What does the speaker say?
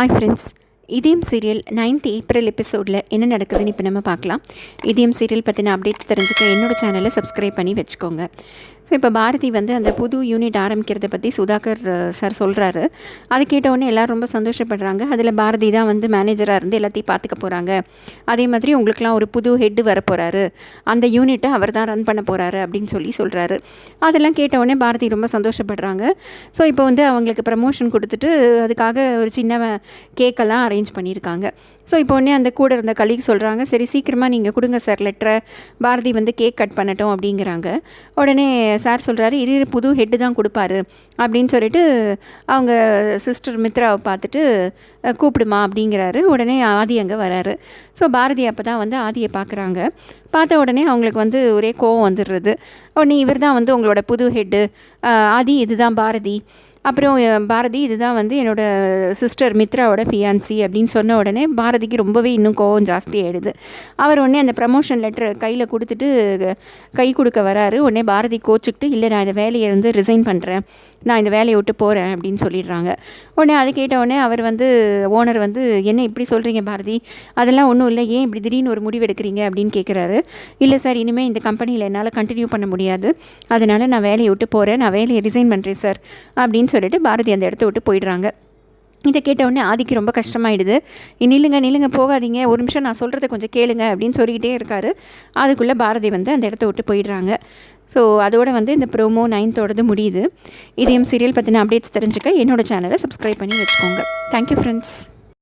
Hi friends, இதயம் serial 9th April எபிசோடில் என்ன நடக்குதுன்னு இப்போ நம்ம பார்க்கலாம். இதயம் சீரியல் பற்றின அப்டேட்ஸ் தெரிஞ்சுக்க என்னோடய சேனலை சப்ஸ்கிரைப் பண்ணி வச்சுக்கோங்க. ஸோ இப்போ பாரதி அந்த புது யூனிட் ஆரம்பிக்கிறத பற்றி சுதாகர் சார் சொல்கிறாரு. அது கேட்டவுடனே எல்லோரும் ரொம்ப சந்தோஷப்படுறாங்க. அதில் பாரதி தான் மேனேஜராக இருந்து எல்லாத்தையும் பார்த்துக்க போகிறாங்க. அதே மாதிரி உங்களுக்குலாம் ஒரு புது ஹெட்டு வரப்போகிறாரு, அந்த யூனிட்டை அவர் தான் ரன் பண்ண போகிறாரு அப்படின்னு சொல்கிறாரு. அதெல்லாம் கேட்டவுடனே பாரதி ரொம்ப சந்தோஷப்படுறாங்க. ஸோ இப்போ அவங்களுக்கு ப்ரமோஷன் கொடுத்துட்டு அதுக்காக ஒரு சின்ன கேக்கெல்லாம் அரேஞ்ச் பண்ணியிருக்காங்க. ஸோ இப்போ உடனே அந்த கூட இருந்த கலீக் சொல்கிறாங்க, சரி சீக்கிரமாக நீங்கள் கொடுங்க சார் லெட்டரை, பாரதி கேக் கட் பண்ணட்டும் அப்படிங்கிறாங்க. உடனே சார் சொல்கிறாரு, இரு புது ஹெட்டு தான் கொடுப்பாரு அப்படின்னு சொல்லிட்டு அவங்க சிஸ்டர் மித்ராவை பார்த்துட்டு கூப்பிடுமா அப்படிங்கிறாரு. உடனே ஆதி அங்கே வராரு. ஸோ பாரதி அப்போ தான் ஆதியை பார்க்குறாங்க. பார்த்த உடனே அவங்களுக்கு ஒரே கோவம் வந்துடுறது. உடனே இவர் தான் உங்களோட புது ஹெட்டு, ஆதி இதுதான் பாரதி, அப்புறம் பாரதி இதுதான் என்னோடய சிஸ்டர் மித்ராவோட ஃபியான்சி அப்படின்னு சொன்ன உடனே பாரதிக்கு ரொம்பவே இன்னும் கோவம் ஜாஸ்தி ஆகிடுது. அவர் உடனே அந்த ப்ரமோஷன் லெட்டர் கையில் கொடுத்துட்டு கை கொடுக்க வராரு. உடனே பாரதி கோச்சிக்கிட்டு, இல்லை நான் இந்த வேலையை ரிசைன் பண்ணுறேன், நான் இந்த வேலையை விட்டு போகிறேன் அப்படின்னு சொல்லிடுறாங்க. உடனே அதை கேட்ட உடனே அவர் ஓனர் என்ன இப்படி சொல்கிறீங்க பாரதி, அதெல்லாம் ஒன்றும் இல்லை, ஏன் இப்படி திடீர்னு ஒரு முடிவு எடுக்கிறீங்க அப்படின்னு கேட்குறாரு. இல்லை சார், இனிமேல் இந்த கம்பெனியில் என்னால் கண்டினியூ பண்ண முடியாது, அதனால் நான் வேலையை விட்டு போகிறேன், நான் வேலையை ரிசைன் பண்ணுறேன் சார் அப்படின்னு சொல்லிட்டு பாரதி அந்த இடத்த விட்டு போயிடுறாங்க. இதை கேட்டவுடனே ஆதிக்கு ரொம்ப கஷ்டமாயிடுது. நில்லுங்க போகாதீங்க, ஒரு நிமிஷம் நான் சொல்கிறத கொஞ்சம் கேளுங்க அப்படின்னு சொல்லிக்கிட்டே இருக்காரு. அதுக்குள்ளே பாரதி அந்த இடத்த விட்டு போயிடுறாங்க. ஸோ அதோடு இந்த ப்ரோமோ 9th முடியுது. இதயம் சீரியல் பற்றின அப்டேட்ஸ் தெரிஞ்சுக்க என்னோடய சேனலை சப்ஸ்கிரைப் பண்ணி வச்சுக்கோங்க. Thank you friends.